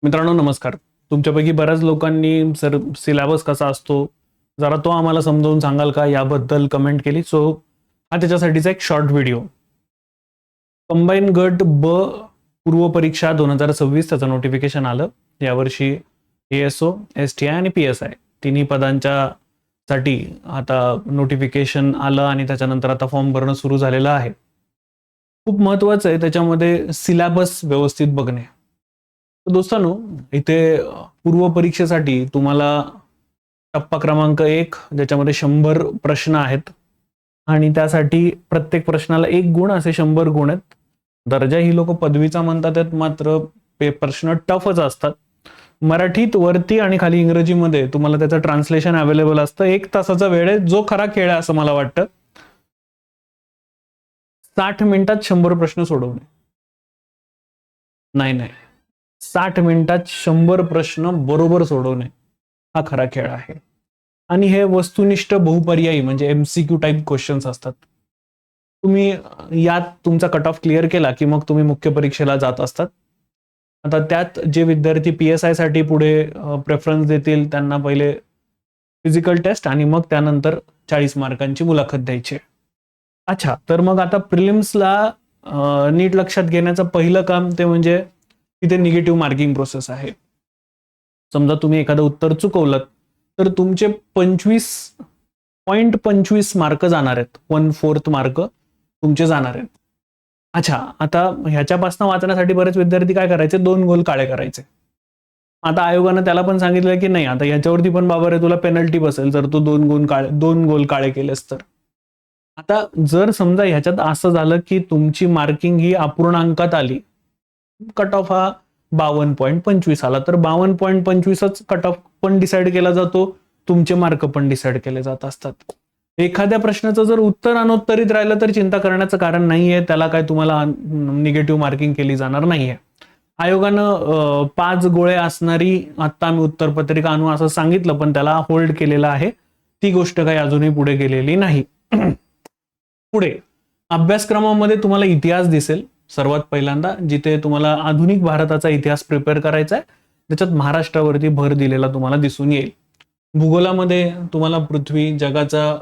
मित्रांनो नमस्कार. तुमच्यापैकी बऱ्याच लोकांनी सर सिलेबस कसा असतो जरा तो आम्हाला समजावून सांगाल का याबद्दल कमेंट केली. सो हा त्याच्यासाठीचा एक शॉर्ट व्हिडिओ. कंबाईन गट ब पूर्व परीक्षा 2026 त्याचं नोटिफिकेशन आलं. यावर्षी ASO, STI आणि PSI तिन्ही पदांच्या साठी आता नोटिफिकेशन आलं आणि त्याच्यानंतर आता फॉर्म भरणं सुरू झालेलं आहे. खूप महत्त्वाचं आहे त्याच्यामध्ये सिलेबस व्यवस्थित बघणे. तर दोस्तांनो इथे पूर्व परीक्षेसाठी तुम्हाला टप्पा क्रमांक 1 ज्याच्यामध्ये 100 प्रश्न आहेत आणि त्यासाठी प्रत्येक प्रश्नाला 1 गुण असे 100 गुण आहेत. दर्जा ही लोक पदवीचा म्हणतात आहेत, मात्र प्रश्न टफच असतात. मराठीत वरती आणि खाली इंग्रजीमध्ये तुम्हाला त्याचं ट्रान्सलेशन अवेलेबल असतं. 1 तासाचा वेळ आहे, जो खरा खेळ आहे असं मला वाटतं. 60 मिनिटात 100 प्रश्न सोडवणे. नाही 60 मिनिटात 100 प्रश्न बरोबर सोडवणे हा खरा खेळ आहे. आणि हे वस्तुनिष्ठ बहुपर्यायी म्हणजे MCQ टाइप क्वेश्चन्स असतात. तुम्ही यात तुमचा कट ऑफ क्लिअर केला की मग तुम्ही मुख्य परीक्षेला जात असतात. आता त्यात जे विद्यार्थी PSI साठी पुढे प्रेफरन्स देतील त्यांना पहिले फिजिकल टेस्ट आणि मग त्यानंतर 40 मार्कांची मुलाखत द्यायची. अच्छा, तर मग आता प्रिलिम्सला नीट लक्षात घेण्याचं पहिलं काम ते म्हणजे तिथे निगेटिव्ह मार्किंग प्रोसेस आहे. समजा तुम्ही एखादं उत्तर चुकवलं तर तुमचे 25.25 मार्क जाणार आहेत. 1/4 मार्क तुमचे जाणार आहेत. अच्छा, आता ह्याच्यापासून वाचण्यासाठी बरेच विद्यार्थी काय करायचे, 2 गोल काळे करायचे. आता आयोगानं त्याला पण सांगितलं की नाही, आता याच्यावरती पण बाबा रे तुला पेनल्टी बसेल जर तू 2 गोल काळे केलेस तर. आता जर समजा ह्याच्यात असं झालं की तुमची मार्किंग ही अपूर्णांकात आली, कट ऑफ हा 52.25 आला, तर 52.25च कट ऑफ पण डिसाईड केला जातो, तुमचे मार्क पण डिसाईड केले जात असतात. एखाद्या प्रश्नाचं जर उत्तर अनउत्तरित राहिलं तर चिंता करण्याचं कारण नाहीये, त्याला काय तुम्हाला निगेटिव्ह मार्किंग केली जाणार नाहीये. आयोगानं 5 गोळे असणारी आता आम्ही उत्तरपत्रिका आणू असं सांगितलं, पण त्याला होल्ड केलेलं आहे. ती गोष्ट काही अजूनही पुढे गेलेली नाही. पुढे अभ्यासक्रमामध्ये तुम्हाला इतिहास दिसेल सर्वात पहिल्यांदा, जिथे तुम्हाला आधुनिक भारताचा इतिहास प्रिपेअर करायचा आहे. त्याच्यात महाराष्ट्रावरती भर दिलेला तुम्हाला दिसून येईल. भूगोलामध्ये तुम्हाला पृथ्वी, जगाचा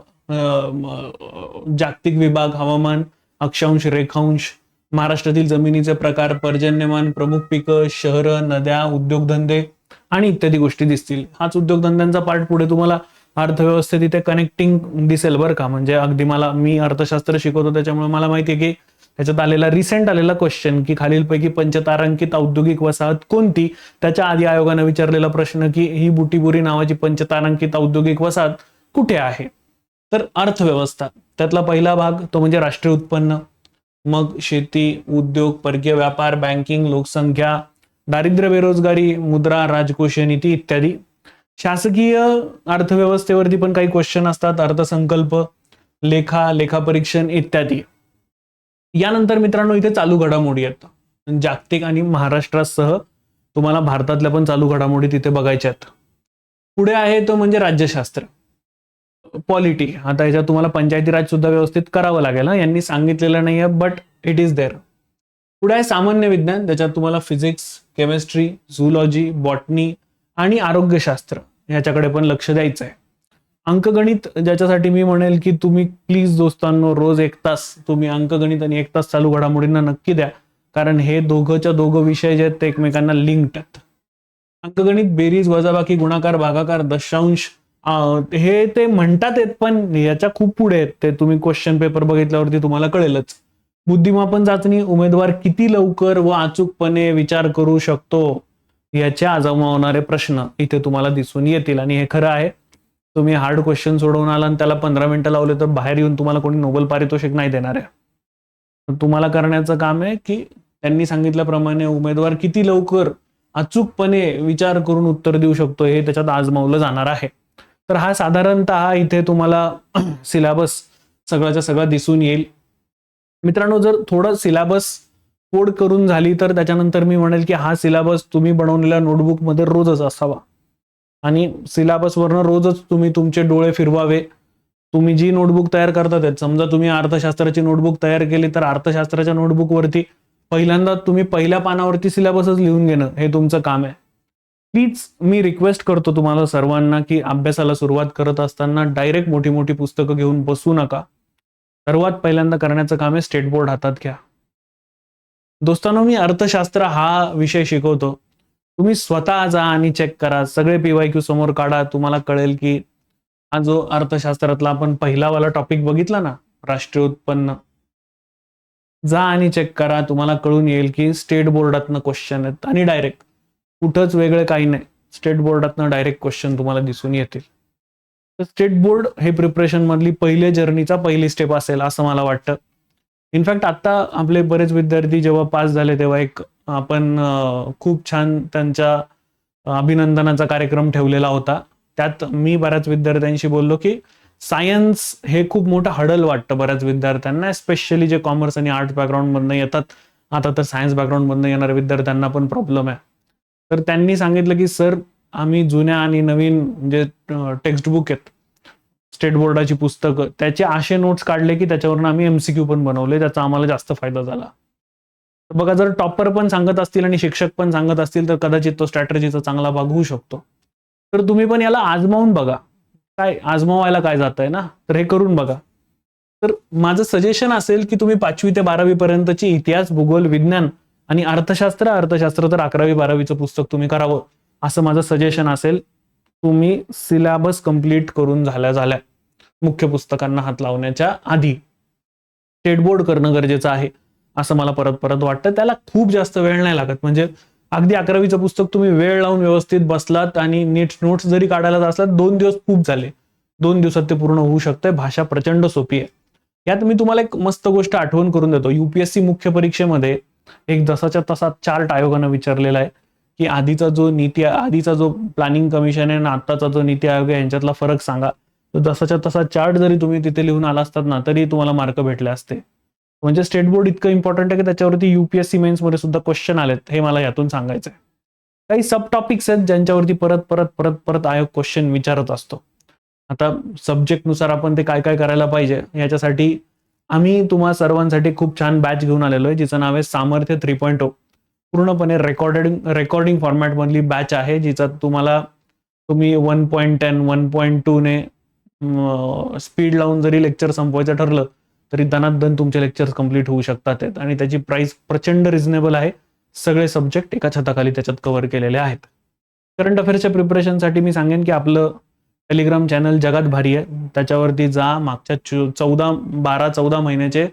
जागतिक विभाग, हवामान, अक्षांश, रेखांश, महाराष्ट्रातील जमिनीचे प्रकार, पर्जन्यमान, प्रमुख पिकं, शहरं, नद्या, उद्योगधंदे आणि इत्यादी गोष्टी दिसतील. हाच उद्योगधंद्यांचा पार्ट पुढे तुम्हाला अर्थव्यवस्थेत इथे कनेक्टिंग दिसेल बरं का. म्हणजे अगदी मी अर्थशास्त्र शिकवतो त्याच्यामुळे मला माहिती आहे की ह्याच्यात आलेला रिसेंट आलेला क्वेश्चन की खालीलपैकी पंचतारांकित औद्योगिक वसाहत कोणती. त्याच्या आधी आयोगानं विचारलेला प्रश्न की ही बुटीबुरी नावाची पंचतारांकित औद्योगिक वसाहत कुठे आहे. तर अर्थव्यवस्था त्यातला पहिला भाग तो म्हणजे राष्ट्रीय उत्पन्न, मग शेती, उद्योग, परकीय व्यापार, बँकिंग, लोकसंख्या, दारिद्र्य, बेरोजगारी, मुद्रा, राजकोषीय नीती इत्यादी. शासकीय अर्थव्यवस्थेवरती पण काही क्वेश्चन असतात, अर्थसंकल्प, लेखापरीक्षण इत्यादी. यानंतर मित्रांनो इथे चालू घडामोडी आहेत, जागतिक आणि महाराष्ट्रासह तुम्हाला भारतातल्या पण चालू घडामोडी तिथे बघायच्या आहेत. पुढे आहे तो म्हणजे राज्यशास्त्र, पॉलिटी. आता याच्यात तुम्हाला पंचायती राज सुद्धा व्यवस्थित करावं लागेल. यांनी सांगितलेलं नाहीये, बट इट इज देअर. पुढे आहे सामान्य विज्ञान, त्याच्यात तुम्हाला फिजिक्स, केमिस्ट्री, झूलॉजी, बॉटनी आणि आरोग्यशास्त्र याच्याकडे पण लक्ष द्यायचं आहे. अंकगणित, ज्याच्यासाठी मी म्हणेल की तुम्ही प्लीज दोस्तांनो रोज 1 तास तुम्ही अंकगणित आणि 1 तास चालू घडामोडींना नक्की द्या, कारण हे दोघं विषय जे आहेत ते एकमेकांना लिंक्ड आहेत. अंकगणित बेरीज, वजाबाकी, गुणाकार, भागाकार, दशांश हे ते म्हणतात आहेत, पण याच्या खूप पुढे आहेत. ते तुम्ही क्वेश्चन पेपर बघितल्यावरती तुम्हाला कळेलच. बुद्धिमापन चाचणी, उमेदवार किती लवकर व अचूकपणे विचार करू शकतो याचे आजमावणारे प्रश्न इथे तुम्हाला दिसून येतील. आणि हे खरं आहे, तुम्ही हार्ड क्वेश्चन सोडवून आला आणि त्याला 15 मिनिटं लावले तर बाहेर येऊन तुम्हाला कोणी नोबेल पारितोषिक नाही देणार आहे. तुम्हाला करण्याचं काम आहे की त्यांनी सांगितल्याप्रमाणे उमेदवार किती लवकर अचूकपणे विचार करून उत्तर देऊ शकतो हे त्याच्यात आजमावलं जाणार आहे. तर हा साधारणतः इथे तुम्हाला सिलेबस सगळ्याच्या सगळा दिसून येईल. मित्रांनो जर थोडं सिलेबस कोड करून झाली तर त्याच्यानंतर मी म्हणेल की हा सिलेबस तुम्ही बनवलेल्या नोटबुकमध्ये रोजच असावा आणि सिलेबसवरनं रोजच तुम्ही तुमचे डोळे फिरवावे. तुम्ही जी नोटबुक तयार करतात, समजा तुम्ही अर्थशास्त्राची नोटबुक तयार केली तर अर्थशास्त्राच्या नोटबुकवरती पहिल्यांदा तुम्ही पहिल्या पानावरती सिलेबसच लिहून घेणं हे तुमचं काम आहे. प्लीज मी रिक्वेस्ट करतो तुम्हाला सर्वांना की अभ्यासाला सुरुवात करत असताना डायरेक्ट मोठी मोठी पुस्तकं घेऊन बसू नका. सर्वात पहिल्यांदा करण्याचं काम आहे स्टेट बोर्ड हातात घ्या. दोस्तांनो, मी अर्थशास्त्र हा विषय शिकवतो. तुम्ही स्वतः जा आणि चेक करा, सगळे PYQ समोर काढा. तुम्हाला कळेल की हा जो अर्थशास्त्रातला आपण पहिला वाला टॉपिक बघितला ना, राष्ट्रीय उत्पन्न, जा आणि चेक करा. तुम्हाला कळून येईल की स्टेट बोर्डातनं क्वेश्चन आहेत आणि डायरेक्ट कुठंच वेगळं काही नाही. स्टेट बोर्डातनं डायरेक्ट क्वेश्चन तुम्हाला दिसून येतील. तर स्टेट बोर्ड हे प्रिपरेशन मधली पहिल्या जर्नीचा पहिली स्टेप असेल असं मला वाटतं. इनफॅक्ट आता आपले बरेच विद्यार्थी जेव्हा पास झाले तेव्हा एक आपण खूप छान त्यांच्या अभिनंदनाचा कार्यक्रम ठेवलेला होता. त्यात मी बऱ्याच विद्यार्थ्यांशी बोललो की सायन्स हे खूप मोठं हडल वाटतं बऱ्याच विद्यार्थ्यांना, स्पेशली जे कॉमर्स आणि आर्ट्स बॅकग्राऊंड मधनं येतात. आता तर सायन्स बॅकग्राऊंड मधनं येणाऱ्या विद्यार्थ्यांना पण प्रॉब्लेम आहे. तर त्यांनी सांगितलं की सर, आम्ही जुन्या आणि नवीन जे टेक्स्ट बुक आहेत, स्टेट बोर्डाची पुस्तकं, त्याचे असे नोट्स काढले की त्याच्यावरून आम्ही MCQ पण बनवले, त्याचा आम्हाला जास्त फायदा झाला. तर बघा, जर टॉपर पण सांगत असतील आणि शिक्षक पण सांगत असतील तर कदाचित तो स्ट्रॅटेजीचा चांगला भाग होऊ शकतो. तर तुम्ही पण याला आजमावून बघा. काय आजमावायला काय जातंय ना, तर हे करून बघा. तर माझं सजेशन असेल की तुम्ही 5वी ते 12वी पर्यंतची इतिहास, भूगोल, विज्ञान आणि अर्थशास्त्र तर 11वी-12वीचं पुस्तक तुम्ही करावं, असं माझं सजेशन असेल. तुम्ही सिलेबस कंप्लीट करून झाल्या मुख्य पुस्तकांना हात लावण्याच्या आधी स्टेट बोर्ड करणं गरजेचं आहे असं मला परत परत वाटतं. त्याला खूप जास्त वेळ नाही लागत. म्हणजे अगदी 11वीचं पुस्तक तुम्ही वेळ लावून व्यवस्थित बसलात आणि नीट नोट्स जरी काढायला असलात, 2 दिवस खूप झाले. 2 दिवसात ते पूर्ण होऊ शकतंय. भाषा प्रचंड सोपी आहे. यात मी तुम्हाला एक मस्त गोष्ट आठवण करून देतो. UPSC मुख्य परीक्षेमध्ये एक जसाच्या तसा चार्ट आयोगानं विचारलेला आहे की आधीचा जो प्लॅनिंग कमिशन आहे आणि आत्ताचा जो नीती आयोग आहे यांच्यातला फरक सांगा. तर जसाच्या तसा चार्ट जरी तुम्ही तिथे लिहून आला असतात ना, तरी तुम्हाला मार्क भेटले असते. म्हणजे स्टेट बोर्ड इतकं इम्पॉर्टंट आहे की त्याच्यावरती UPSC मेन्स मध्ये सुद्धा क्वेश्चन आलेत, हे मला यातून सांगायचं आहे. काही सब टॉपिक्स आहेत ज्यांच्यावरती परत आयोग क्वेश्चन विचारत असतो. आता सब्जेक्टनुसार आपण ते काय काय करायला पाहिजे याच्यासाठी आम्ही तुम्हा सर्वांसाठी खूप छान बॅच घेऊन आलेलो आहे, जिचं नाव आहे सामर्थ्य 3.0. पूर्णपणे रेकॉर्डिंग फॉर्मॅट मधली बॅच आहे, जिच्यात तुम्ही 1.10 1.2 ने स्पीड लावून जरी लेक्चर संपवायचं ठरलं तरी दनादन तुमचे लेक्चर्स कंप्लीट होऊ शकतात आणि त्याची प्राइस प्रचंड रिझनेबल आहे. सगळे सब्जेक्ट एका छताखाली त्याच्यात कव्हर केलेले आहेत. करंट अफेअर्सच्या प्रिपरेशनसाठी मी सांगेन की आपलं टेलिग्राम चॅनल जगात भारी आहे. त्याच्यावरती जा. मागच्या 14 महिन्याचे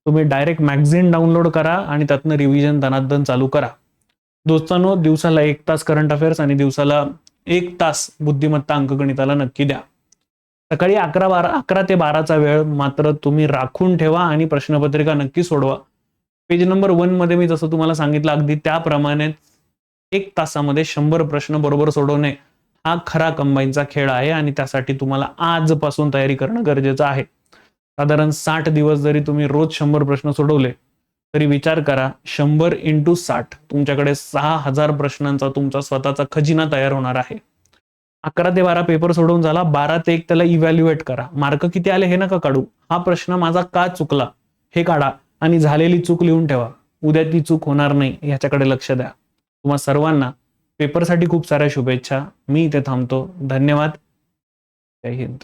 तुम्ही डायरेक्ट मॅगझिन डाउनलोड करा आणि त्यातनं रिव्हिजन दनादन चालू करा. दोस्तांनो, दिवसाला 1 तास करंट अफेअर्स आणि दिवसाला 1 तास बुद्धिमत्ता अंकगणिताला नक्की द्या. सकाळी 11 ते 12चा वेळ मात्र तुम्ही राखून ठेवा आणि प्रश्नपत्रिका नक्की सोडवा. पेज नंबर 1 मध्ये मी जसं तुम्हाला सांगितलं अगदी त्याप्रमाणे 1 तासामध्ये 100 प्रश्न बरोबर सोडवणे हा खरा कंबाईनचा खेळ आहे आणि त्यासाठी तुम्हाला आजपासून तयारी करणं गरजेचं आहे. साधारण 60 दिवस जरी तुम्ही रोज 100 प्रश्न सोडवले तरी विचार करा, 100 × 60 तुमच्याकडे 6000 प्रश्नांचा तुमचा स्वतःचा खजिना तयार होणार आहे. 11 ते 12 पेपर सोडवून झाला. 12 ते 1 त्याला इव्हॅल्युएट करा. मार्क किती आले हे नका काढू. हा प्रश्न माझा का चुकला हे काढा आणि झालेली चूक लिहून ठेवा. उद्या ती चूक होणार नाही याच्याकडे लक्ष द्या. तुम्हा सर्वांना पेपरसाठी खूप साऱ्या शुभेच्छा. मी इथे थांबतो. धन्यवाद. जय हिंद.